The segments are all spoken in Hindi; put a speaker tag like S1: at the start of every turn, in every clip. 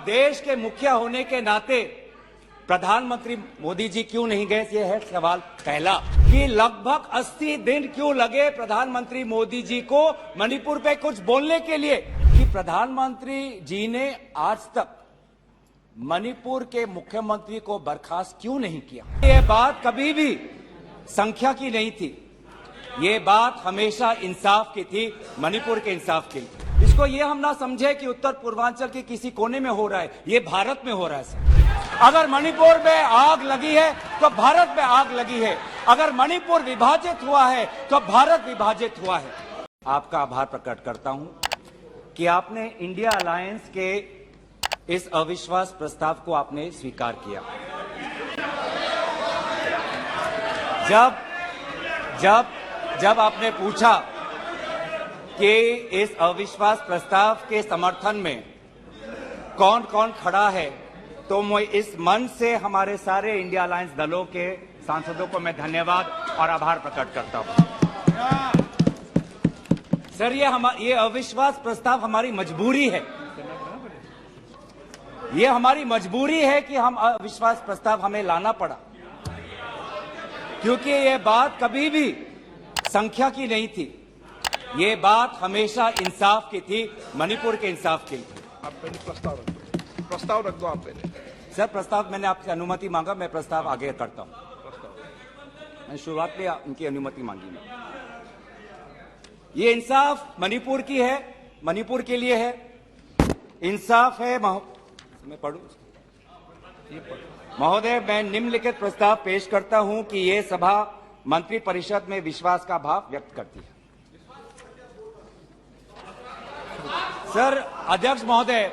S1: देश के मुखिया होने के नाते प्रधानमंत्री मोदी जी क्यों नहीं गए, ये है सवाल पहला। कि लगभग 80 दिन क्यों लगे प्रधानमंत्री मोदी जी को मणिपुर पे कुछ बोलने के लिए, कि प्रधानमंत्री जी ने आज तक मणिपुर के मुख्यमंत्री को बर्खास्त क्यों नहीं किया। ये बात कभी भी संख्या की नहीं थी, ये बात हमेशा इंसाफ की थी, मणिपुर के इंसाफ की। इसको ये हम ना समझे कि उत्तर पूर्वांचल के किसी कोने में हो रहा है, ये भारत में हो रहा है। अगर मणिपुर में आग लगी है तो भारत में आग लगी है, अगर मणिपुर विभाजित हुआ है तो भारत विभाजित हुआ है। आपका आभार प्रकट करता हूं कि आपने इंडिया अलायंस के इस अविश्वास प्रस्ताव को आपने स्वीकार किया। जब आपने पूछा कि इस अविश्वास प्रस्ताव के समर्थन में कौन कौन खड़ा है, तो मैं इस मंच से हमारे सारे इंडिया अलायंस दलों के सांसदों को मैं धन्यवाद और आभार प्रकट करता हूं। सर, ये अविश्वास प्रस्ताव हमारी मजबूरी है, ये हमारी मजबूरी है कि हम अविश्वास प्रस्ताव हमें लाना पड़ा, क्योंकि ये बात कभी भी संख्या की नहीं थी, ये बात हमेशा इंसाफ की थी, मणिपुर के इंसाफ की।
S2: आप पहले प्रस्ताव रख दो आप पहले।
S1: सर, प्रस्ताव मैंने आपसे अनुमति मांगा, मैं प्रस्ताव आगे करता हूं। मैंने शुरुआत में उनकी अनुमति मांगी। ये इंसाफ मणिपुर की है, मणिपुर के लिए है, इंसाफ है। मैं पढ़ूं महोदय, मैं निम्नलिखित प्रस्ताव पेश करता हूं कि ये सभा मंत्री परिषद में विश्वास का भाव व्यक्त करती है। सर, अध्यक्ष महोदय,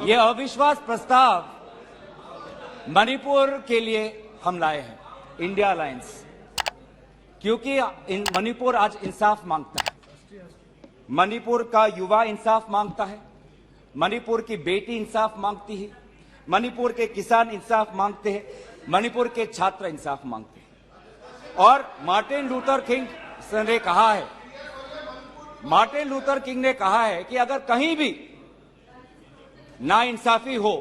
S1: ये अविश्वास प्रस्ताव मणिपुर के लिए हम लाए हैं, इंडिया अलायंस, क्योंकि मणिपुर आज इंसाफ मांगता है, मणिपुर का युवा इंसाफ मांगता है, मणिपुर की बेटी इंसाफ मांगती है, मणिपुर के किसान इंसाफ मांगते हैं, मणिपुर के छात्र इंसाफ मांगते हैं। और मार्टिन लूथर किंग ने कहा है, मार्टिन लूथर किंग ने कहा है कि अगर कहीं भी नाइंसाफी हो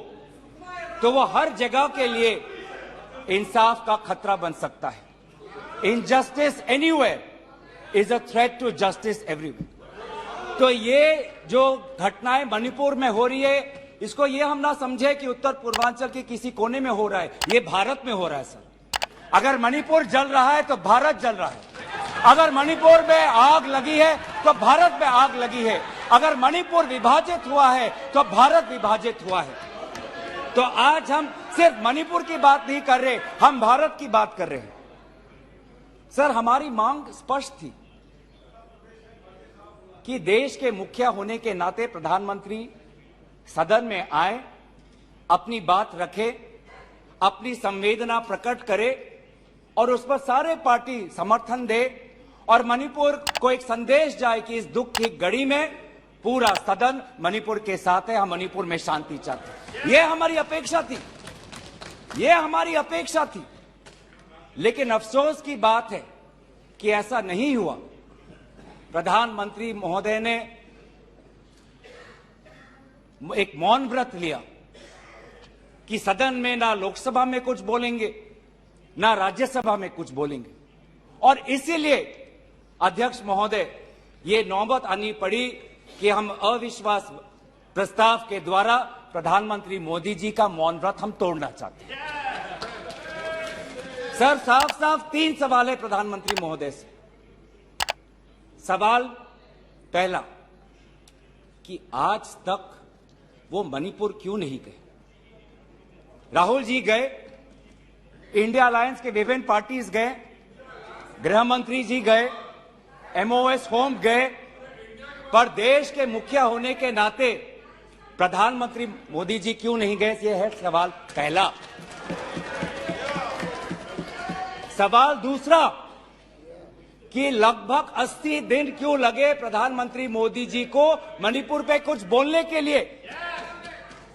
S1: तो वो हर जगह के लिए इंसाफ का खतरा बन सकता है। Injustice anywhere is a threat to justice everywhere. तो ये जो घटनाएं मणिपुर में हो रही है, इसको ये हम ना समझे कि उत्तर पूर्वांचल के किसी कोने में हो रहा है, ये भारत में हो रहा है। सर, अगर मणिपुर जल रहा है तो भारत जल रहा है, अगर मणिपुर में आग लगी है तो भारत में आग लगी है, अगर मणिपुर विभाजित हुआ है तो भारत विभाजित हुआ है। तो आज हम सिर्फ मणिपुर की बात नहीं कर रहे, हम भारत की बात कर रहे हैं। सर, हमारी मांग स्पष्ट थी कि देश के मुखिया होने के नाते प्रधानमंत्री सदन में आए, अपनी बात रखे, अपनी संवेदना प्रकट करे और उस पर सारे पार्टी समर्थन दे और मणिपुर को एक संदेश जाए कि इस दुख की घड़ी में पूरा सदन मणिपुर के साथ है, हम मणिपुर में शांति चाहते हैं। यह हमारी अपेक्षा थी, यह हमारी अपेक्षा थी। लेकिन अफसोस की बात है कि ऐसा नहीं हुआ। प्रधानमंत्री महोदय ने एक मौन व्रत लिया कि सदन में ना लोकसभा में कुछ बोलेंगे, ना राज्यसभा में कुछ बोलेंगे, और इसीलिए अध्यक्ष महोदय, ये नौबत आनी पड़ी कि हम अविश्वास प्रस्ताव के द्वारा प्रधानमंत्री मोदी जी का मौन व्रत हम तोड़ना चाहते हैं। सर, साफ साफ 3 सवाल है प्रधानमंत्री महोदय से। सवाल पहला, कि आज तक वो मणिपुर क्यों नहीं गए। राहुल जी गए, इंडिया अलायंस के विभिन्न पार्टीज गए, गृह मंत्री जी गए, एमओएस होम गए, पर देश के मुखिया होने के नाते प्रधानमंत्री मोदी जी क्यों नहीं गए, ये है सवाल पहला। सवाल दूसरा, कि लगभग 80 दिन क्यों लगे प्रधानमंत्री मोदी जी को मणिपुर पे कुछ बोलने के लिए,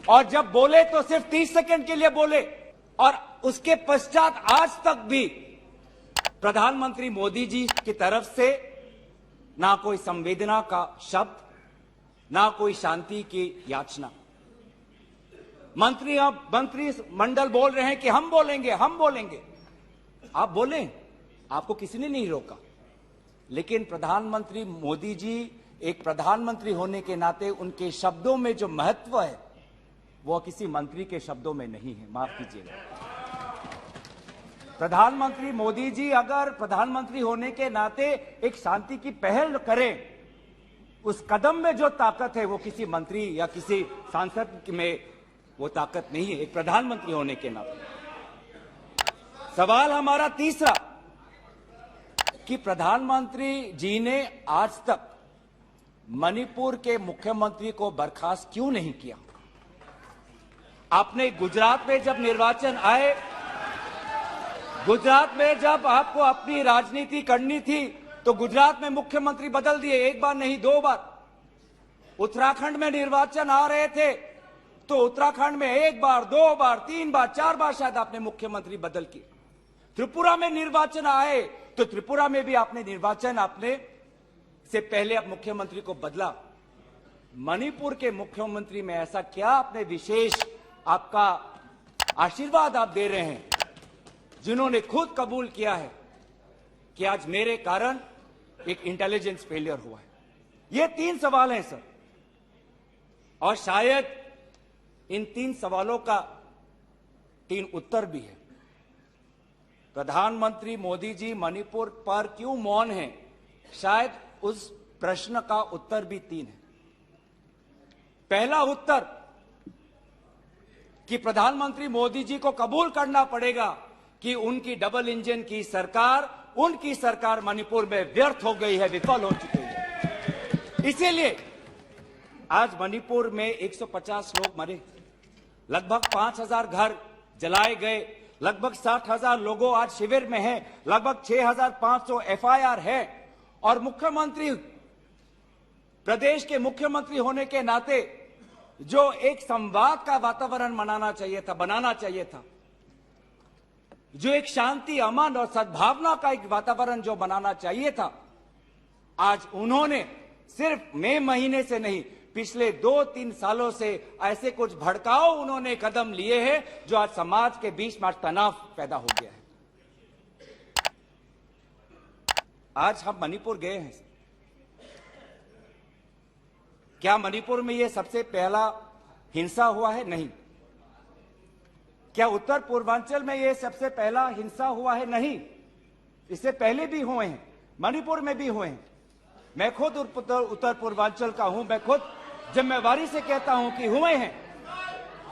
S1: और जब बोले तो सिर्फ 30 सेकंड के लिए बोले, और उसके पश्चात आज तक भी प्रधानमंत्री मोदी जी की तरफ से ना कोई संवेदना का शब्द, ना कोई शांति की याचना। मंत्री मंडल बोल रहे हैं कि हम बोलेंगे। आप बोलें, आपको किसी ने नहीं रोका। लेकिन प्रधानमंत्री मोदी जी एक प्रधानमंत्री होने के नाते उनके शब्दों में जो महत्व है वो किसी मंत्री के शब्दों में नहीं है। माफ कीजिएगा। प्रधानमंत्री मोदी जी अगर प्रधानमंत्री होने के नाते एक शांति की पहल करें, उस कदम में जो ताकत है वो किसी मंत्री या किसी सांसद में वो ताकत नहीं है, एक प्रधानमंत्री होने के नाते। सवाल हमारा तीसरा कि प्रधानमंत्री जी ने आज तक मणिपुर के मुख्यमंत्री को बर्खास्त क्यों नहीं किया? आपने गुजरात में जब निर्वाचन आए, गुजरात में जब आपको अपनी राजनीति करनी थी तो गुजरात में मुख्यमंत्री बदल दिए, एक बार नहीं 2 बार। उत्तराखंड में निर्वाचन आ रहे थे तो उत्तराखंड में 1 बार, 2 बार, 3 बार, 4 बार शायद आपने मुख्यमंत्री बदल किए। त्रिपुरा में निर्वाचन आए तो त्रिपुरा में भी आपने निर्वाचन आपने से पहले अब मुख्यमंत्री को बदला। मणिपुर के मुख्यमंत्री में ऐसा क्या आपने विशेष आपका आशीर्वाद आप दे रहे हैं जिन्होंने खुद कबूल किया है कि आज मेरे कारण एक इंटेलिजेंस फेलियर हुआ है? ये 3 सवाल हैं सर, और शायद इन 3 सवालों का 3 उत्तर भी है। प्रधानमंत्री मोदी जी मणिपुर पर क्यों मौन हैं? शायद उस प्रश्न का उत्तर भी 3 है। पहला उत्तर कि प्रधानमंत्री मोदी जी को कबूल करना पड़ेगा कि उनकी डबल इंजन की सरकार, उनकी सरकार मणिपुर में व्यर्थ हो गई है, विफल हो चुकी है। इसीलिए आज मणिपुर में 150 लोग मरे, लगभग 5000 घर जलाए गए, लगभग 60,000 लोगों आज शिविर में हैं, लगभग 6500 एफआईआर है। और मुख्यमंत्री, प्रदेश के मुख्यमंत्री होने के नाते जो एक संवाद का वातावरण बनाना चाहिए था, जो एक शांति, अमन और सद्भावना का एक वातावरण जो बनाना चाहिए था, आज उन्होंने सिर्फ मई महीने से नहीं, पिछले 2-3 सालों से ऐसे कुछ भड़काऊ उन्होंने कदम लिए हैं जो आज समाज के बीच में तनाव पैदा हो गया है। आज हम मणिपुर गए हैं, क्या मणिपुर में यह सबसे पहला हिंसा हुआ है? नहीं। क्या उत्तर पूर्वांचल में यह सबसे पहला हिंसा हुआ है? नहीं। इससे पहले भी हुए हैं, मणिपुर में भी हुए हैं। मैं खुद उत्तर पूर्वांचल का हूं, मैं खुद जिम्मेवारी से कहता हूं कि हुए हैं।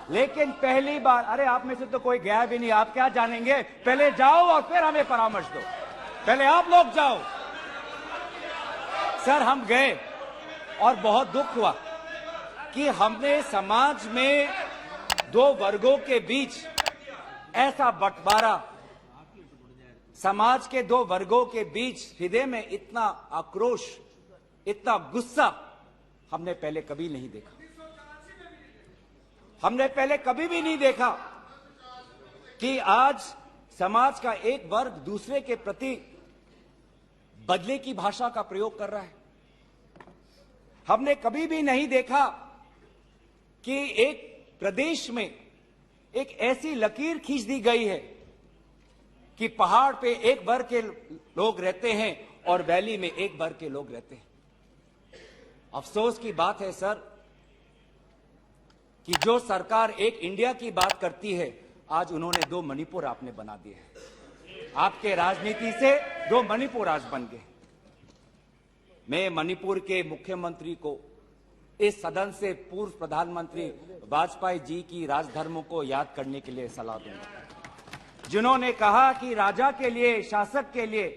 S1: लेकिन पहली बार, अरे आप में से तो कोई गया भी नहीं, आप क्या जानेंगे? पहले जाओ और फिर हमें परामर्श दो, पहले आप लोग जाओ। सर हम गए और बहुत दुख हुआ कि हमने समाज में 2 वर्गों के बीच ऐसा बंटवारा, समाज के 2 वर्गों के बीच हृदय में इतना आक्रोश, इतना गुस्सा हमने पहले कभी नहीं देखा। हमने पहले कभी भी नहीं देखा कि आज समाज का एक वर्ग दूसरे के प्रति बदले की भाषा का प्रयोग कर रहा है। हमने कभी भी नहीं देखा कि एक प्रदेश में एक ऐसी लकीर खींच दी गई है कि पहाड़ पे एक वर्ग के लोग रहते हैं और वैली में एक वर्ग के लोग रहते हैं। अफसोस की बात है सर कि जो सरकार एक इंडिया की बात करती है, आज उन्होंने 2 मणिपुर आपने बना दिए हैं। आपके राजनीति से 2 मणिपुर आज बन गए। मैं मणिपुर के मुख्यमंत्री को, इस सदन से पूर्व प्रधानमंत्री वाजपेयी जी की राजधर्मों को याद करने के लिए सलाह दूंगा, जिन्होंने कहा कि राजा के लिए, शासक के लिए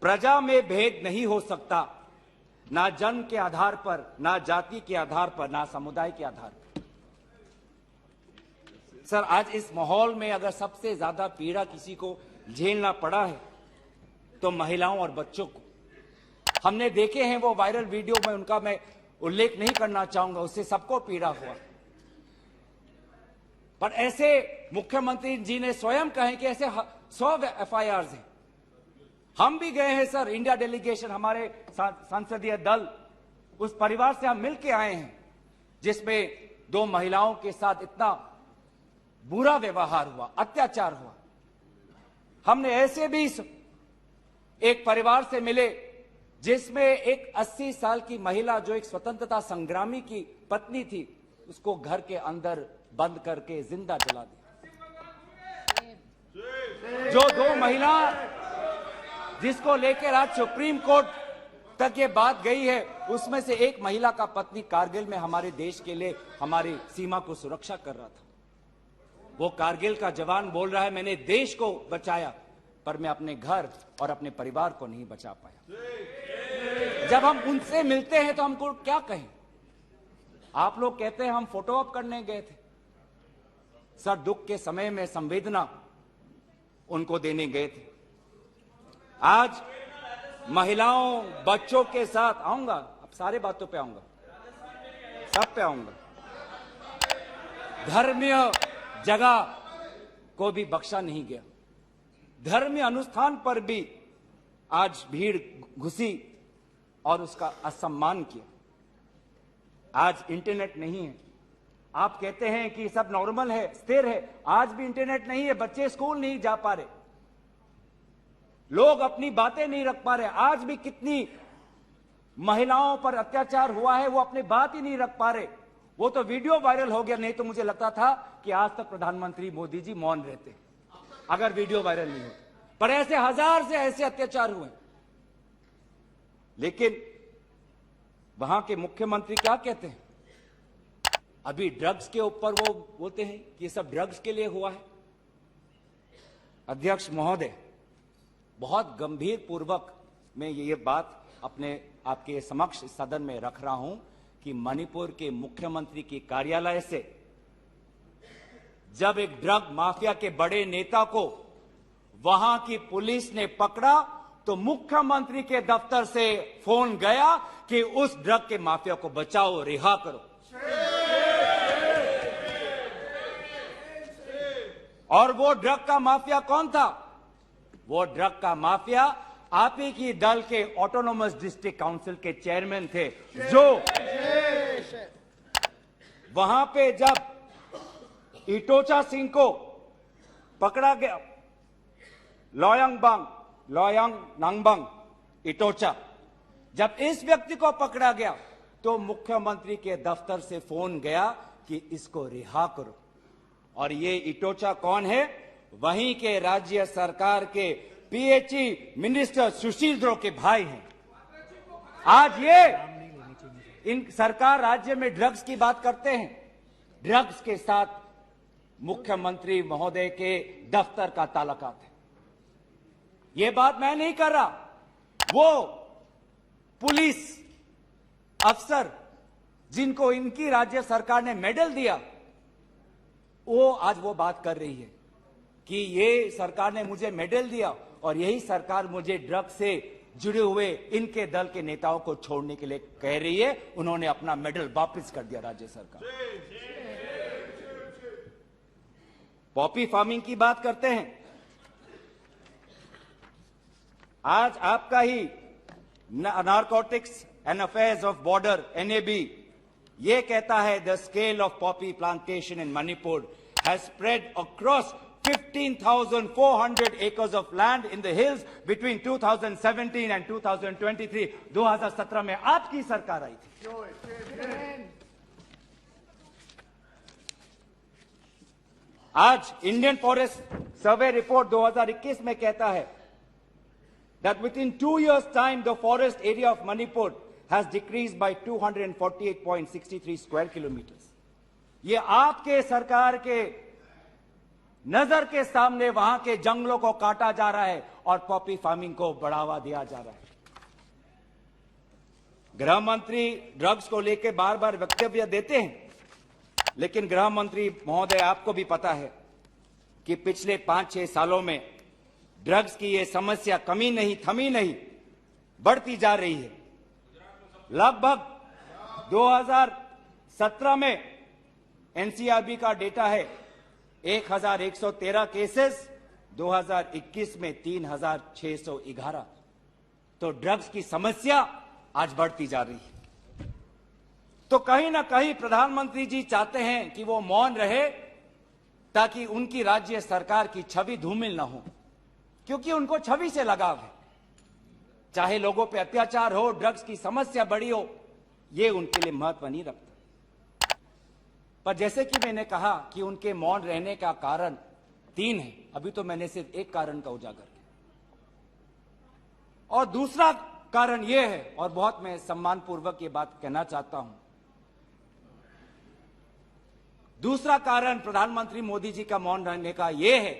S1: प्रजा में भेद नहीं हो सकता, ना जन्म के आधार पर, ना जाति के आधार पर, ना समुदाय के आधार पर। सर आज इस माहौल में अगर सबसे ज्यादा पीड़ा किसी को झेलना पड़ा है तो महिलाओं और बच्चों को। हमने देखे हैं वो वायरल वीडियो में, उनका मैं उल्लेख नहीं करना चाहूंगा, उससे सबको पीड़ा हुआ। पर ऐसे मुख्यमंत्री जी ने स्वयं कहे कि ऐसे 100 एफआईआर हैं। हम भी गए हैं सर, इंडिया डेलीगेशन, हमारे संसदीय दल, उस परिवार से हम मिलके आए हैं जिसमें दो महिलाओं के साथ इतना बुरा व्यवहार हुआ, अत्याचार हुआ। हमने ऐसे भी एक परिवार से मिले जिसमें एक 80 साल की महिला जो एक स्वतंत्रता संग्रामी की पत्नी थी, उसको घर के अंदर बंद करके जिंदा जला दिया। जो दो महिला जिसको लेकर आज सुप्रीम कोर्ट तक ये बात गई है, उसमें से एक महिला का पत्नी कारगिल में हमारे देश के लिए हमारी सीमा को सुरक्षा कर रहा था। वो कारगिल का जवान बोल रहा है मैंने देश को बचाया, पर मैं अपने घर और अपने परिवार को नहीं बचा पाया। जब हम उनसे मिलते हैं तो हमको क्या कहें? आप लोग कहते हैं हम फोटो ऑप करने गए थे। सर, दुख के समय में संवेदना उनको देने गए थे। आज महिलाओं, बच्चों के साथ आऊंगा, अब सारे बातों पे आऊंगा, सब पे आऊंगा। धर्मीय जगह को भी बख्शा नहीं गया। धर्मीय अनुष्ठान पर भी आज भीड़ घुसी और उसका असम्मान किया। आज इंटरनेट नहीं है। आप कहते हैं कि सब नॉर्मल है, स्थिर है। आज भी इंटरनेट नहीं है, बच्चे स्कूल नहीं जा पा रहे, लोग अपनी बातें नहीं रख पा रहे। आज भी कितनी महिलाओं पर अत्याचार हुआ है, वो अपनी बात ही नहीं रख पा रहे। वो तो वीडियो वायरल हो गया, नहीं तो मुझे लगता था कि आज तक प्रधानमंत्री मोदी जी मौन रहते अगर वीडियो वायरल नहीं होता। पर ऐसे हजार से ऐसे अत्याचार हुए। लेकिन वहां के मुख्यमंत्री क्या कहते हैं? अभी ड्रग्स के ऊपर वो बोलते हैं कि ये सब ड्रग्स के लिए हुआ है। अध्यक्ष महोदय, बहुत गंभीर पूर्वक मैं ये बात अपने आपके समक्ष सदन में रख रहा हूं कि मणिपुर के मुख्यमंत्री के कार्यालय से जब एक ड्रग माफिया के बड़े नेता को वहां की पुलिस ने पकड़ा तो मुख्यमंत्री के दफ्तर से फोन गया कि उस ड्रग के माफिया को बचाओ, रिहा करो। और वो ड्रग का माफिया कौन था? वो ड्रग का माफिया आप ही की दल के ऑटोनोमस डिस्ट्रिक्ट काउंसिल के चेयरमैन थे, जो वहां पे जब इटोचा सिंह को पकड़ा गया, लॉयंग नांगबंग इटोचा, जब इस व्यक्ति को पकड़ा गया तो मुख्यमंत्री के दफ्तर से फोन गया कि इसको रिहा करो। और ये इटोचा कौन है? वहीं के राज्य सरकार के पीएचई मिनिस्टर सुशील द्रो के भाई हैं। आज ये इन सरकार राज्य में ड्रग्स की बात करते हैं, ड्रग्स के साथ मुख्यमंत्री महोदय के दफ्तर का ताल्लुकात है। ये बात मैं नहीं कर रहा, वो पुलिस अफसर जिनको इनकी राज्य सरकार ने मेडल दिया, वो आज वो बात कर रही है कि ये सरकार ने मुझे मेडल दिया और यही सरकार मुझे ड्रग्स से जुड़े हुए इनके दल के नेताओं को छोड़ने के लिए कह रही है। उन्होंने अपना मेडल वापस कर दिया राज्य सरकार। पॉपी फार्मिंग की बात करते हैं। आज आपका ही narcotics and affairs of border NAB ये कहता है the scale of poppy plantation in Manipur has spread across 15,400 acres of land in the hills between 2017 and 2023। 2017 में आपकी सरकार आई थी। आज इंडियन फॉरेस्ट सर्वे रिपोर्ट 2021 में कहता है that within 2 years time the forest area of Manipur has decreased by 248.63 square kilometers। ये आपके सरकार के नजर के सामने वहां के जंगलों को काटा जा रहा है और पॉपी फार्मिंग को बढ़ावा दिया जा रहा है। गृह मंत्री ड्रग्स को लेकर बार बार वक्तव्य देते हैं, लेकिन गृह मंत्री महोदय आपको भी पता है कि पिछले 5-6 सालों में ड्रग्स की ये समस्या कमी नहीं, थमी नहीं, बढ़ती जा रही है। लगभग 2017 में NCRB का डेटा है 1113 केसेस, 2021 में 3611। तो ड्रग्स की समस्या आज बढ़ती जा रही है। तो कहीं ना कहीं प्रधानमंत्री जी चाहते हैं कि वो मौन रहे ताकि उनकी राज्य सरकार की छवि धूमिल ना हो, क्योंकि उनको छवि से लगाव है। चाहे लोगों पे अत्याचार हो, ड्रग्स की समस्या बड़ी हो, ये उनके लिए महत्व नहीं रखता। पर जैसे कि मैंने कहा कि उनके मौन रहने का कारण 3 है, अभी तो मैंने सिर्फ एक कारण का उजागर किया। और दूसरा कारण यह है, और बहुत मैं सम्मानपूर्वक ये बात कहना चाहता हूं, दूसरा कारण प्रधानमंत्री मोदी जी का मौन रहने का यह है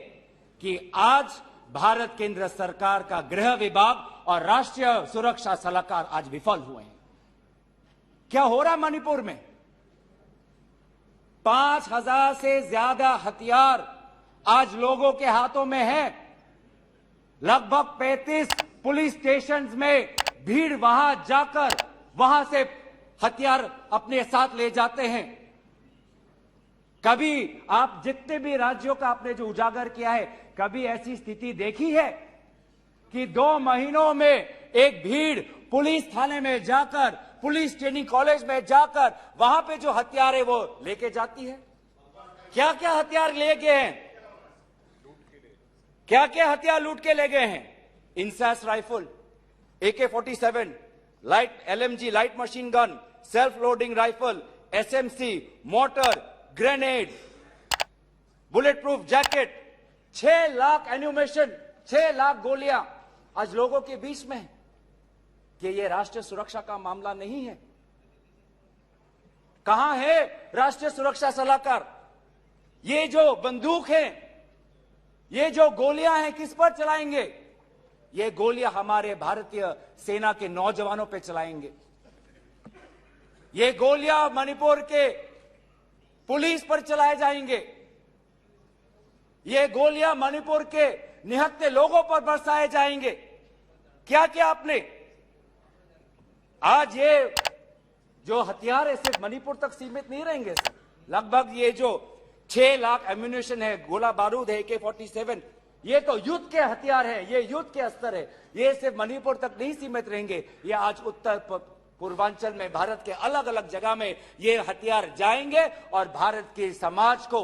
S1: कि आज भारत केंद्र सरकार का गृह विभाग और राष्ट्रीय सुरक्षा सलाहकार आज विफल हुए हैं। क्या हो रहा है मणिपुर में? 5000 से ज्यादा हथियार आज लोगों के हाथों में है। लगभग 35 पुलिस स्टेशन में भीड़ वहां जाकर वहां से हथियार अपने साथ ले जाते हैं। कभी आप जितने भी राज्यों का आपने जो उजागर किया है, कभी ऐसी स्थिति देखी है कि 2 महीनों में एक भीड़ पुलिस थाने में जाकर, पुलिस ट्रेनिंग कॉलेज में जाकर वहां पे जो हथियार है वो लेके जाती है? क्या क्या हथियार ले गए हैं? क्या क्या हथियार लूट के ले गए हैं? INSAS rifle, AK-47, light LMG light machine gun, self loading rifle, SMC, motor, grenade, bulletproof jacket, 6 lakh enumeration, 6 lakh गोलियां आज लोगों के बीच में है। कि ये राष्ट्रीय सुरक्षा का मामला नहीं है? कहां है राष्ट्रीय सुरक्षा सलाहकार? ये जो बंदूक है, ये जो गोलियां हैं, किस पर चलाएंगे? ये गोलियां हमारे भारतीय सेना के नौजवानों पे चलाएंगे। ये गोलियां मणिपुर के पुलिस पर चलाए जाएंगे। ये गोलियां मणिपुर के निहत्थे लोगों पर बरसाए जाएंगे। क्या क्या आपने आज ये जो हथियार है सिर्फ मणिपुर तक सीमित नहीं रहेंगे सर। लगभग ये जो 6 लाख एम्यूनेशन है, गोला बारूद है, AK-47, ये तो युद्ध के हथियार है, ये युद्ध के अस्त्र है। ये सिर्फ मणिपुर तक नहीं सीमित रहेंगे, ये आज उत्तर पूर्वांचल में भारत के अलग अलग जगह में ये हथियार जाएंगे और भारत के समाज को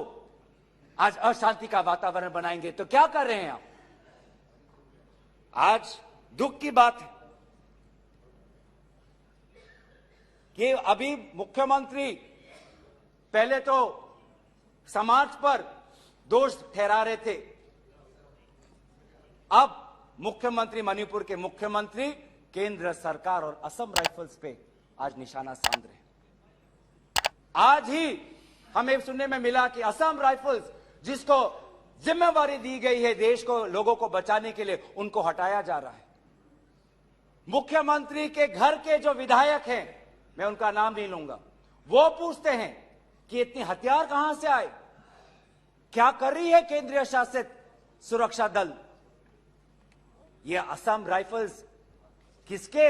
S1: आज अशांति का वातावरण बनाएंगे। तो क्या कर रहे हैं आप? आज दुख की बात है कि अभी मुख्यमंत्री पहले तो समाज पर दोष ठहरा रहे थे, अब मुख्यमंत्री, मणिपुर के मुख्यमंत्री केंद्र सरकार और असम राइफल्स पे आज निशाना साध रहे हैं। आज ही हमें सुनने में मिला कि असम राइफल्स, जिसको जिम्मेवारी दी गई है देश को, लोगों को बचाने के लिए, उनको हटाया जा रहा है। मुख्यमंत्री के घर के जो विधायक हैं, मैं उनका नाम नहीं लूंगा, वो पूछते हैं कि इतने हथियार कहां से आए? क्या कर रही है केंद्रीय शासित सुरक्षा दल? ये असम राइफल्स किसके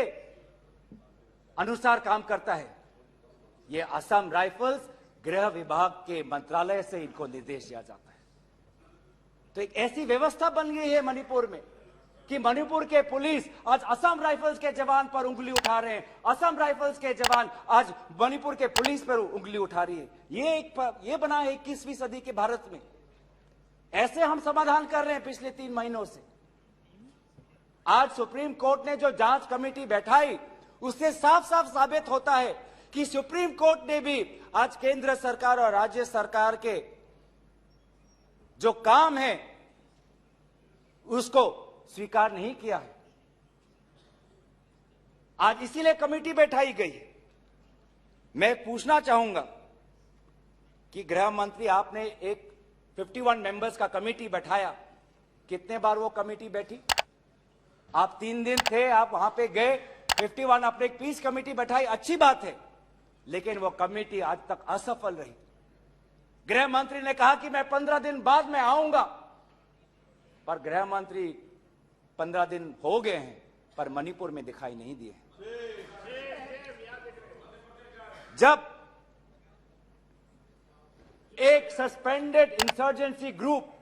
S1: अनुसार काम करता है? ये असम राइफल्स गृह विभाग के मंत्रालय से इनको निर्देश दिया जाता है। तो एक ऐसी व्यवस्था बन गई है मणिपुर में कि मणिपुर के पुलिस आज असम राइफल्स के जवान पर उंगली उठा रहे हैं, असम राइफल्स के जवान आज मणिपुर के पुलिस पर उंगली उठा रही है। ये बना है 21वीं सदी के भारत में। ऐसे हम समाधान कर रहे हैं पिछले 3 महीनों से। आज सुप्रीम कोर्ट ने जो जांच कमेटी बैठाई, उससे साफ साफ साबित होता है कि सुप्रीम कोर्ट ने भी आज केंद्र सरकार और राज्य सरकार के जो काम है उसको स्वीकार नहीं किया है। आज इसीलिए कमेटी बैठाई गई है। मैं पूछना चाहूंगा कि गृह मंत्री, आपने एक 51 मेंबर्स का कमेटी बैठाया, कितने बार वो कमेटी बैठी? आप 3 दिन थे, आप वहां पे गए, 51 आपने एक पीस कमेटी बैठाई, अच्छी बात है, लेकिन वो कमेटी आज तक असफल रही। गृह मंत्री ने कहा कि मैं 15 दिन बाद में आऊंगा, पर गृह मंत्री 15 दिन हो गए हैं पर मणिपुर में दिखाई नहीं दिए। जब एक suspended insurgency group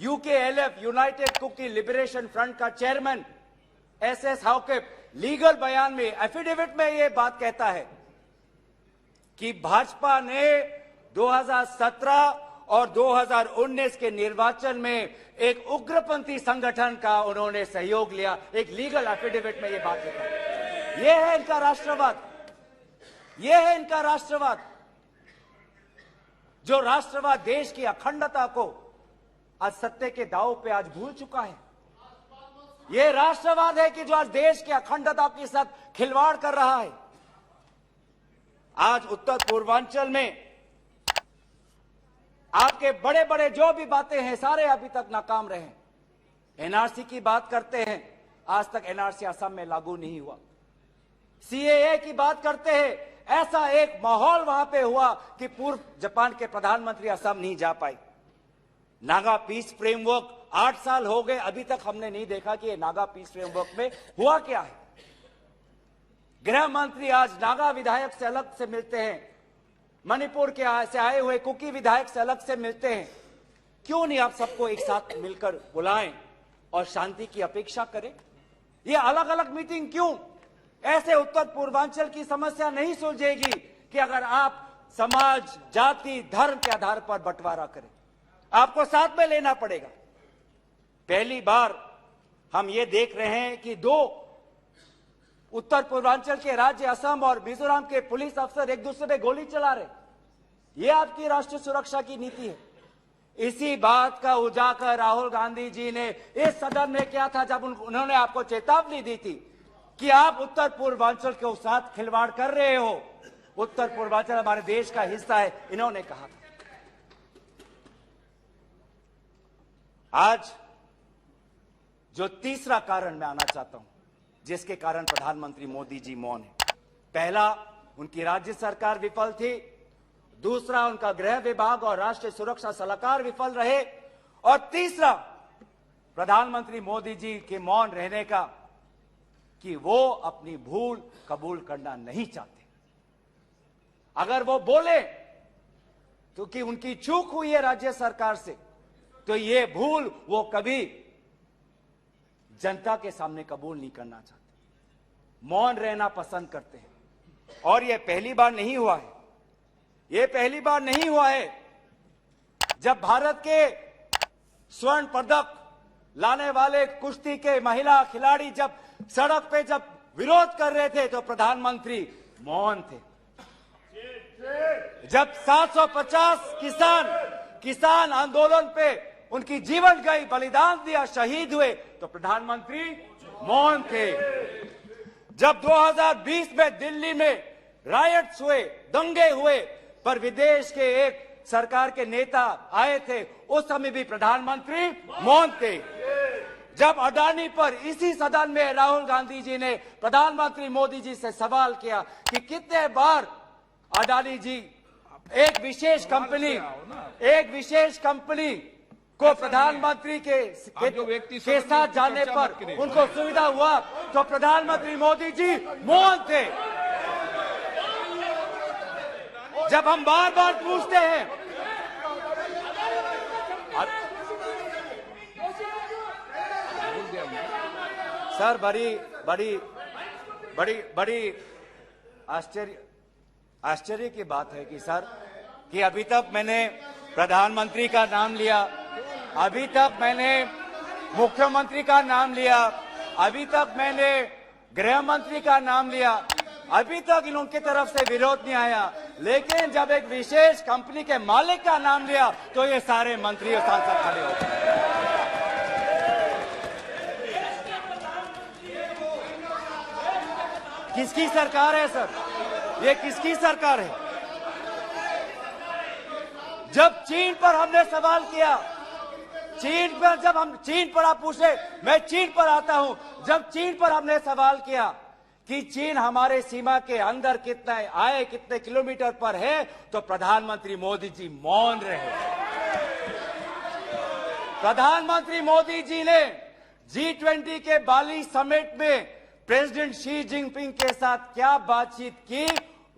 S1: UKLF, United Kuki liberation front का चेयरमैन SS हाउकेप लीगल बयान में, एफिडेविट में यह बात कहता है कि भाजपा ने 2017 और 2019 के निर्वाचन में एक उग्रपंथी संगठन का उन्होंने सहयोग लिया। एक लीगल एफिडेविट में ये बात लिखा। ये है इनका राष्ट्रवाद, ये है इनका राष्ट्रवाद। जो राष्ट्रवाद देश की अखंडता को आज सत्य के दांव पे आज भूल चुका है। ये राष्ट्रवाद है कि जो आज देश की अखंडता के साथ खिलवाड़ कर रहा है। आज उत्तर पूर्वांचल में आपके बड़े बड़े जो भी बातें हैं सारे अभी तक नाकाम रहे। एनआरसी की बात करते हैं, आज तक एनआरसी असम में लागू नहीं हुआ। सीएए की बात करते हैं, ऐसा एक माहौल वहां पे हुआ कि पूर्व जापान के प्रधानमंत्री असम नहीं जा पाए। नागा पीस फ्रेमवर्क 8 साल हो गए, अभी तक हमने नहीं देखा कि ये नागा पीस फ्रेमवर्क में हुआ क्या है। गृह मंत्री आज नागा विधायक से अलग से मिलते हैं, मणिपुर के से आए हुए कुकी विधायक से अलग से मिलते हैं। क्यों नहीं आप सबको एक साथ मिलकर बुलाएं और शांति की अपेक्षा करें? ये अलग अलग मीटिंग क्यों? ऐसे उत्तर पूर्वांचल की समस्या नहीं सुलझेगी कि अगर आप समाज, जाति, धर्म के आधार पर बंटवारा करें। आपको साथ में लेना पड़ेगा। पहली बार हम ये देख रहे हैं कि 2 उत्तर पूर्वांचल के राज्य असम और मिजोरम के पुलिस अफसर एक दूसरे पे गोली चला रहे। ये आपकी राष्ट्रीय सुरक्षा की नीति है। इसी बात का उजागर राहुल गांधी जी ने इस सदन में किया था जब उन्होंने आपको चेतावनी दी थी कि आप उत्तर पूर्वांचल के साथ खिलवाड़ कर रहे हो। उत्तर पूर्वांचल हमारे देश का हिस्सा है, इन्होंने कहा था। आज जो तीसरा कारण मैं आना चाहता हूं जिसके कारण प्रधानमंत्री मोदी जी मौन है। पहला, उनकी राज्य सरकार विफल थी। दूसरा, उनका गृह विभाग और राष्ट्रीय सुरक्षा सलाहकार विफल रहे। और तीसरा, प्रधानमंत्री मोदी जी के मौन रहने का कि वो अपनी भूल कबूल करना नहीं चाहते। अगर वो बोले तो कि उनकी चूक हुई है राज्य सरकार से, तो ये भूल वो कभी जनता के सामने कबूल नहीं करना चाहते, मौन रहना पसंद करते हैं। और ये पहली बार नहीं हुआ है, ये पहली बार नहीं हुआ है जब भारत के स्वर्ण पदक लाने वाले कुश्ती के महिला खिलाड़ी जब सड़क पे जब विरोध कर रहे थे तो प्रधानमंत्री मौन थे। जब 750 किसान आंदोलन पे उनकी जीवन गई, बलिदान दिया, शहीद हुए तो प्रधानमंत्री मौन थे। जब 2020 में दिल्ली में रायट्स हुए, दंगे हुए, पर विदेश के एक सरकार के नेता आए थे, उस समय भी प्रधानमंत्री मौन थे। जब अडानी पर इसी सदन में राहुल गांधी जी ने प्रधानमंत्री मोदी जी से सवाल किया कि कितने बार अडानी जी एक विशेष कंपनी को प्रधानमंत्री के साथ जाने पर उनको सुविधा हुआ, तो प्रधानमंत्री मोदी जी मौन थे। जब हम बार बार पूछते हैं, सर बड़ी आश्चर्य की बात है कि सर कि अभी तक मैंने प्रधानमंत्री का नाम लिया, अभी तक मैंने मुख्यमंत्री का नाम लिया, अभी तक मैंने गृह मंत्री का नाम लिया, अभी तक इनकी तरफ से विरोध नहीं आया, लेकिन जब एक विशेष कंपनी के मालिक का नाम लिया तो ये सारे मंत्री और सांसद खड़े हो गए। किसकी सरकार है सर? ये किसकी सरकार है? जब चीन पर हमने सवाल किया, चीन पर आप पूछे, मैं चीन पर आता हूं। जब चीन पर हमने सवाल किया कि चीन हमारे सीमा के अंदर कितने किलोमीटर पर है, तो प्रधानमंत्री मोदी जी मौन रहे। प्रधानमंत्री मोदी जी ने G20 के बाली समिट में प्रेसिडेंट शी जिनपिंग के साथ क्या बातचीत की,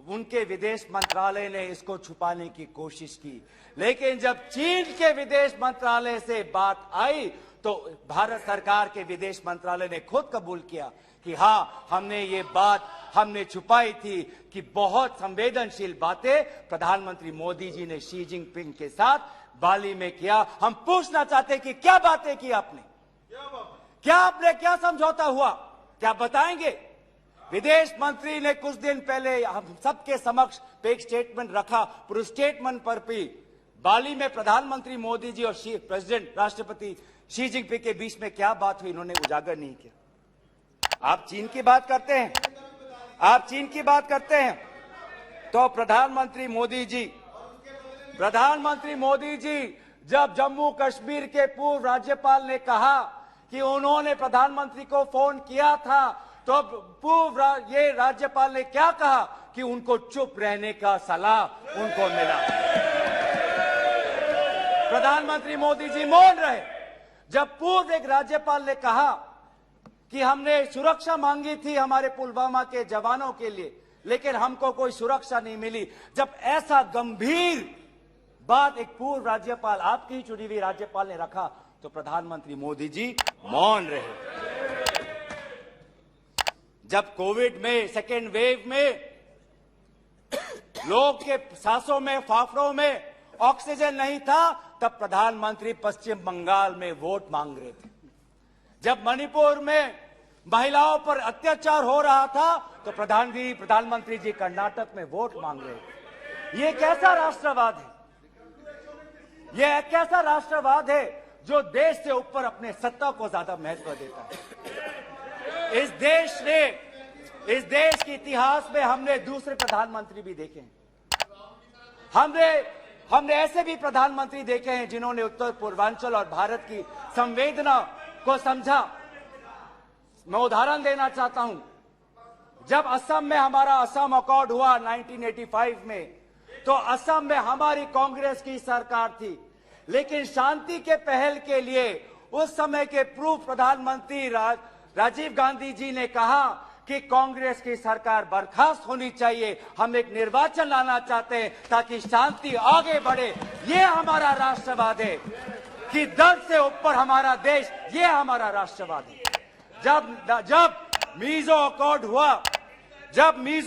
S1: उनके विदेश मंत्रालय ने इसको छुपाने की कोशिश की। लेकिन जब चीन के विदेश मंत्रालय से बात आई तो भारत सरकार के विदेश मंत्रालय ने खुद कबूल किया कि हाँ, हमने ये बात हमने छुपाई थी कि बहुत संवेदनशील बातें प्रधानमंत्री मोदी जी ने शी जिनपिंग के साथ बाली में किया। हम पूछना चाहते हैं कि क्या बातें की आपने, क्या समझौता हुआ, क्या बताएंगे? विदेश मंत्री ने कुछ दिन पहले हम सबके समक्ष एक स्टेटमेंट रखा, पर उस स्टेटमेंट पर भी बाली में प्रधानमंत्री मोदी जी और प्रेसिडेंट राष्ट्रपति शी जिनपिंग के बीच में क्या बात हुई, इन्होंने उजागर नहीं किया। आप चीन की बात करते हैं, तो प्रधानमंत्री मोदी जी जब जम्मू कश्मीर के पूर्व राज्यपाल ने कहा कि उन्होंने प्रधानमंत्री को फोन किया था, तो पूर्व ये राज्यपाल ने क्या कहा कि उनको चुप रहने का सलाह उनको मिला। प्रधानमंत्री मोदी जी मौन रहे। जब पूर्व एक राज्यपाल ने कहा कि हमने सुरक्षा मांगी थी हमारे पुलवामा के जवानों के लिए, लेकिन हमको कोई सुरक्षा नहीं मिली। जब ऐसा गंभीर बात एक पूर्व राज्यपाल, आपकी ही चुनी हुई राज्यपाल ने रखा, तो प्रधानमंत्री मोदी जी मौन रहे। जब कोविड में सेकेंड वेव में लोग के सांसों में, फाफड़ों में ऑक्सीजन नहीं था, तब प्रधानमंत्री पश्चिम बंगाल में वोट मांग रहे थे। जब मणिपुर में महिलाओं पर अत्याचार हो रहा था, तो प्रधानमंत्री जी कर्नाटक में वोट मांग रहे थे। ये कैसा राष्ट्रवाद है? यह कैसा राष्ट्रवाद है जो देश से ऊपर अपने सत्ता को ज्यादा महत्व देता है? इस देश के इतिहास में हमने दूसरे प्रधानमंत्री भी देखे हैं। हमने ऐसे भी प्रधानमंत्री देखे हैं जिन्होंने उत्तर पूर्वांचल और भारत की संवेदना को समझा। मैं उदाहरण देना चाहता हूं। जब असम में हमारा असम अकॉर्ड हुआ 1985 में, तो असम में हमारी कांग्रेस की सरकार थी, लेकिन शांति के पहल के लिए उस समय के पूर्व प्रधानमंत्री राजीव गांधी जी ने कहा कि कांग्रेस की सरकार बर्खास्त होनी चाहिए, हम एक निर्वाचन लाना चाहते हैं ताकि शांति आगे बढ़े। ये हमारा राष्ट्रवाद है कि दल से ऊपर हमारा देश, ये हमारा राष्ट्रवाद है। जब मीजो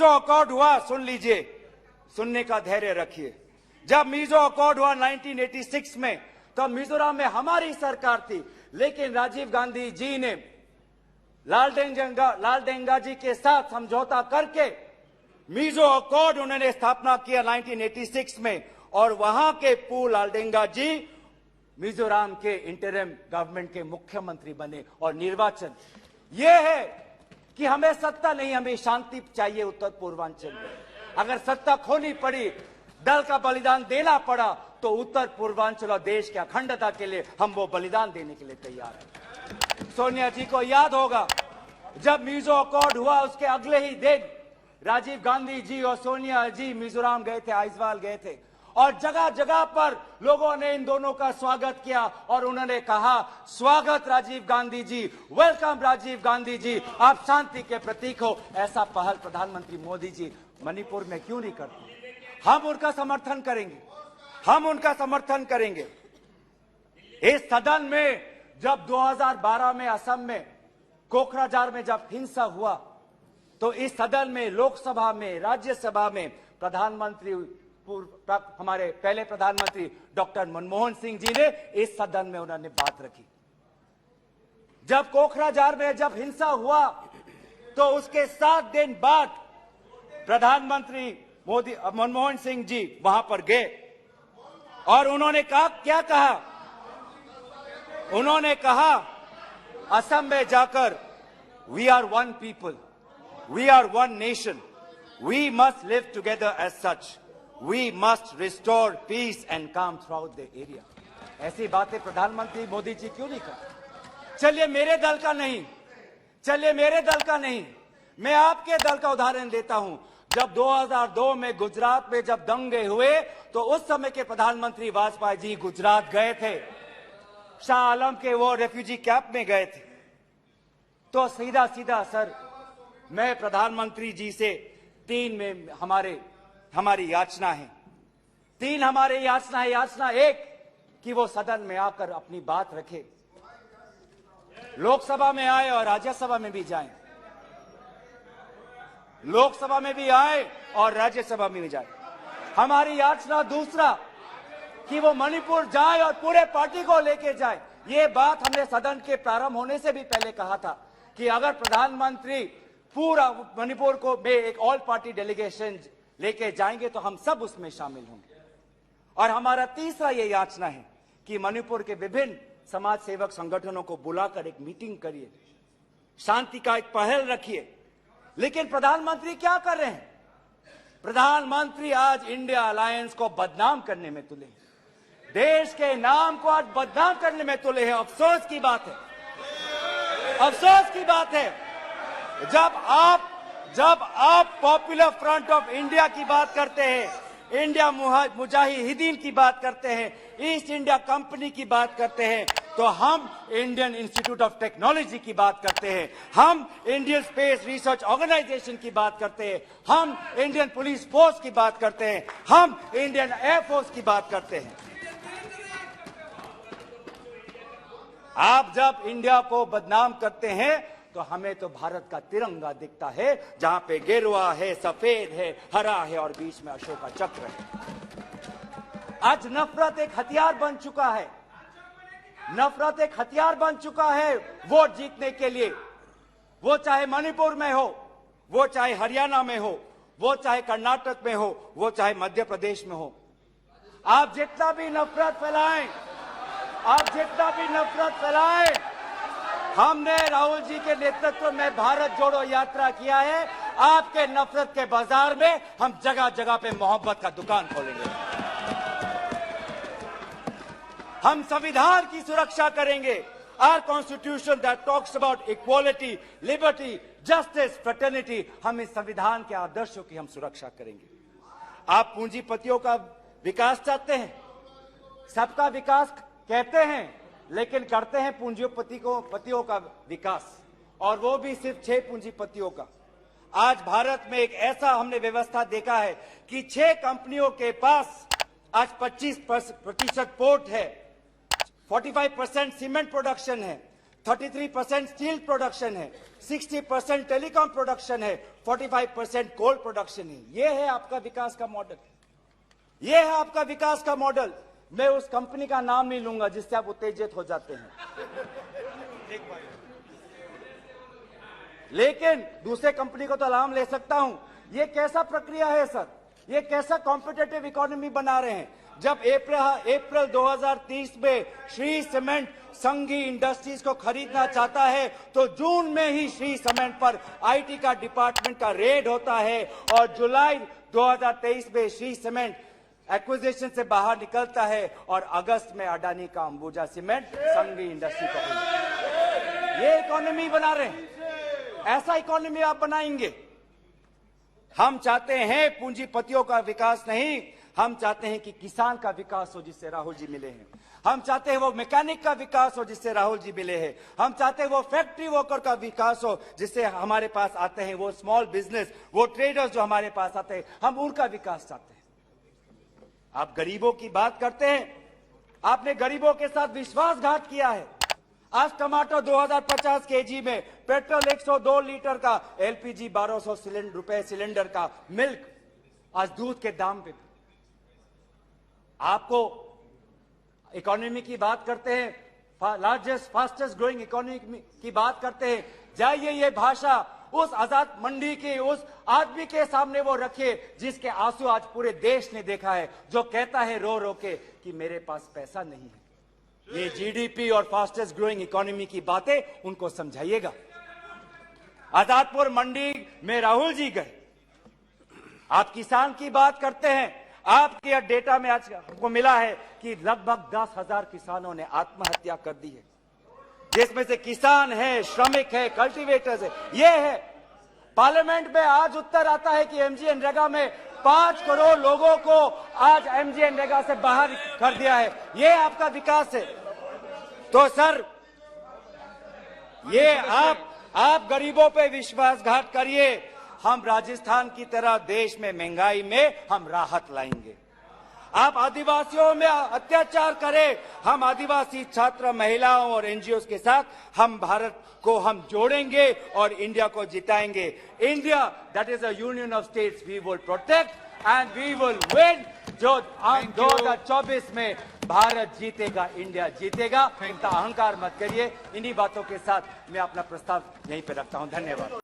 S1: अकॉर्ड हुआ, सुन लीजिए, सुनने का धैर्य रखिए। जब मीजो अकॉर्ड हुआ 1986 में, तो मिजोरम में हमारी सरकार थी, लेकिन राजीव गांधी जी ने लालडेंगा जी के साथ समझौता करके मीजो अकॉर्ड उन्होंने स्थापना किया 1986 में, और वहां के पूर्व लालडेंगा जी मिजोरम के इंटरिम गवर्नमेंट के मुख्यमंत्री बने। और निर्वाचन यह है कि हमें सत्ता नहीं, हमें शांति चाहिए उत्तर पूर्वांचल में। अगर सत्ता खोनी पड़ी, दल का बलिदान देना पड़ा, तो उत्तर पूर्वांचल और देश की अखंडता के लिए हम वो बलिदान देने के लिए तैयार हैं। सोनिया जी को याद होगा, जब मीजो अकॉर्ड हुआ उसके अगले ही दिन राजीव गांधी जी और सोनिया जी मिजोरम गए थे, आइजवाल गए थे, और जगह जगह पर लोगों ने इन दोनों का स्वागत किया और उन्होंने कहा, स्वागत राजीव गांधी जी, वेलकम राजीव गांधी जी, आप शांति के प्रतीक हो। ऐसा पहल प्रधानमंत्री मोदी जी मणिपुर में क्यों नहीं करते? हम उनका समर्थन करेंगे। इस सदन में जब 2012 में असम में कोकराझार में जब हिंसा हुआ, तो इस सदन में, लोकसभा में, राज्यसभा में हमारे पहले प्रधानमंत्री डॉक्टर मनमोहन सिंह जी ने इस सदन में उन्होंने बात रखी। जब कोकराझार में जब हिंसा हुआ, तो उसके 7 दिन बाद प्रधानमंत्री मनमोहन सिंह जी वहां पर गए और उन्होंने क्या कहा? उन्होंने कहा असम में जाकर, we are one people, we are one nation, we must live together as such, we must restore peace and calm throughout the area. ऐसी बातें प्रधानमंत्री मोदी जी क्यों नहीं करते? चलिए मेरे दल का नहीं, मैं आपके दल का उदाहरण देता हूं। जब 2002 में गुजरात में जब दंगे हुए, तो उस समय के प्रधानमंत्री वाजपेयी जी गुजरात गए थे, शाह आलम के वो रेफ्यूजी कैंप में गए थे। तो सीधा सर, मैं प्रधानमंत्री जी से 3 में हमारी याचना है। 3 हमारी याचना है। याचना 1 कि वो सदन में आकर अपनी बात रखे। लोकसभा में आए और राज्यसभा में भी जाएं, लोकसभा में भी आए और राज्यसभा में भी जाए। हमारी याचना दूसरा कि वो मणिपुर जाए और पूरे पार्टी को लेके जाए। ये बात हमने सदन के प्रारंभ होने से भी पहले कहा था कि अगर प्रधानमंत्री पूरा मणिपुर को में एक ऑल पार्टी डेलीगेशन लेके जाएंगे तो हम सब उसमें शामिल होंगे। और हमारा तीसरा ये याचना है कि मणिपुर के विभिन्न समाज सेवक संगठनों को बुलाकर एक मीटिंग करिए, शांति का एक पहल रखिए। लेकिन प्रधानमंत्री क्या कर रहे हैं? प्रधानमंत्री आज इंडिया अलायंस को बदनाम करने में तुले हैं, देश के नाम को आज बदनाम करने में तुले हैं। अफसोस की बात है, अफसोस की बात है, जब आप पॉपुलर फ्रंट ऑफ इंडिया की बात करते हैं, इंडिया मुजाहिदीन की बात करते हैं, ईस्ट इंडिया कंपनी की बात करते हैं, तो हम इंडियन इंस्टीट्यूट ऑफ टेक्नोलॉजी की बात करते हैं, हम इंडियन स्पेस रिसर्च ऑर्गेनाइजेशन की बात करते हैं, हम इंडियन पुलिस फोर्स की बात करते हैं, हम इंडियन एयरफोर्स की बात करते हैं। आप जब इंडिया को बदनाम करते हैं तो हमें तो भारत का तिरंगा दिखता है, जहां पे गेरुआ है, सफेद है, हरा है और बीच में अशोक का चक्र है। आज नफरत एक हथियार बन चुका है, नफरत एक हथियार बन चुका है वोट जीतने के लिए। वो चाहे मणिपुर में हो, वो चाहे हरियाणा में हो, वो चाहे कर्नाटक में हो, वो चाहे मध्य प्रदेश में हो। आप जितना भी नफरत फैलाएं, आप जितना भी नफरत फैलाएं, हमने राहुल जी के नेतृत्व में भारत जोड़ो यात्रा किया है। आपके नफरत के बाजार में हम जगह जगह पे मोहब्बत का दुकान खोलेंगे। हम संविधान की सुरक्षा करेंगे। Our constitution that talks about equality, liberty, justice, fraternity, हम इस संविधान के आदर्शों की हम सुरक्षा करेंगे। आप पूंजीपतियों का विकास चाहते हैं, सबका विकास कहते हैं, लेकिन करते हैं पूंजीपतियों का विकास, और वो भी सिर्फ 6 पूंजीपतियों का। आज भारत में एक ऐसा हमने व्यवस्था देखा है कि 6 कंपनियों के पास आज 25% पोर्ट है, 45% सीमेंट प्रोडक्शन है, 33% स्टील प्रोडक्शन है, 60% टेलीकॉम प्रोडक्शन है, 45% कोल प्रोडक्शन है। ये है आपका विकास का मॉडल, ये है आपका विकास का मॉडल। मैं उस कंपनी का नाम नहीं लूंगा जिससे आप उत्तेजित हो जाते हैं, लेकिन दूसरे कंपनी को तो नाम ले सकता हूं। ये कैसा प्रक्रिया है सर? ये कैसा कॉम्पिटेटिव इकोनॉमी बना रहे हैं? जब अप्रैल 2030 में श्री सीमेंट संघी इंडस्ट्रीज को खरीदना चाहता है तो जून में ही श्री सीमेंट पर आईटी का डिपार्टमेंट का रेड होता है, और जुलाई 2023 में श्री सीमेंट एक्विजिशन से बाहर निकलता है, और अगस्त में अडानी का अंबुजा सीमेंट संघी इंडस्ट्री को खरीदता है। ये इकोनॉमी बना रहे हैं, ऐसा इकोनॉमी आप बनाएंगे? हम चाहते हैं पूंजीपतियों का विकास नहीं, हम चाहते हैं कि किसान का विकास हो जिससे राहुल जी मिले हैं। हम चाहते हैं वो मैकेनिक का विकास हो जिससे राहुल जी मिले हैं। हम चाहते हैं वो फैक्ट्री वर्कर का विकास हो जिससे हमारे पास आते हैं वो स्मॉल बिजनेस, वो ट्रेडर्स जो हमारे पास आते हैं, हम उनका विकास चाहते हैं। आप गरीबों की बात करते हैं, आपने गरीबों के साथ विश्वासघात किया है। आज टमाटर 2050 केजी में, पेट्रोल 102 लीटर का, एलपीजी 1200 रुपए सिलेंडर का, मिल्क आज दूध के दाम पे। आपको इकोनॉमी की बात करते हैं, लार्जेस्ट फास्टेस्ट ग्रोइंग इकोनॉमी की बात करते हैं, जाइए ये भाषा उस आजाद मंडी के उस आदमी के सामने वो रखिए जिसके आंसू आज पूरे देश ने देखा है, जो कहता है रो रो के कि मेरे पास पैसा नहीं है। ये जीडीपी और फास्टेस्ट ग्रोइंग इकोनॉमी की बातें उनको समझाइएगा। आजादपुर मंडी में राहुल जी गए, आप किसान की बात करते हैं, आपके डेटा में आज हमको मिला है कि लगभग 10,000 किसानों ने आत्महत्या कर दी है, जिसमें से किसान है, श्रमिक है, कल्टीवेटर्स है। ये है पार्लियामेंट में आज उत्तर आता है कि एमजीएनरेगा में 5 करोड़ लोगों को आज एमजीएनरेगा से बाहर कर दिया है। ये आपका विकास है? तो सर ये आप गरीबों पे विश्वासघात करिए, हम राजस्थान की तरह देश में महंगाई में हम राहत लाएंगे। आप आदिवासियों में अत्याचार करें, हम आदिवासी छात्र महिलाओं और एनजीओ के साथ हम भारत को हम जोड़ेंगे और इंडिया को जिताएंगे। India that is a union of states we will protect and we will win. जो 2024 में भारत जीतेगा, इंडिया जीतेगा। इनका अहंकार मत करिए। इन्हीं बातों के साथ मैं अपना प्रस्ताव यहीं पे रखता हूं। धन्यवाद।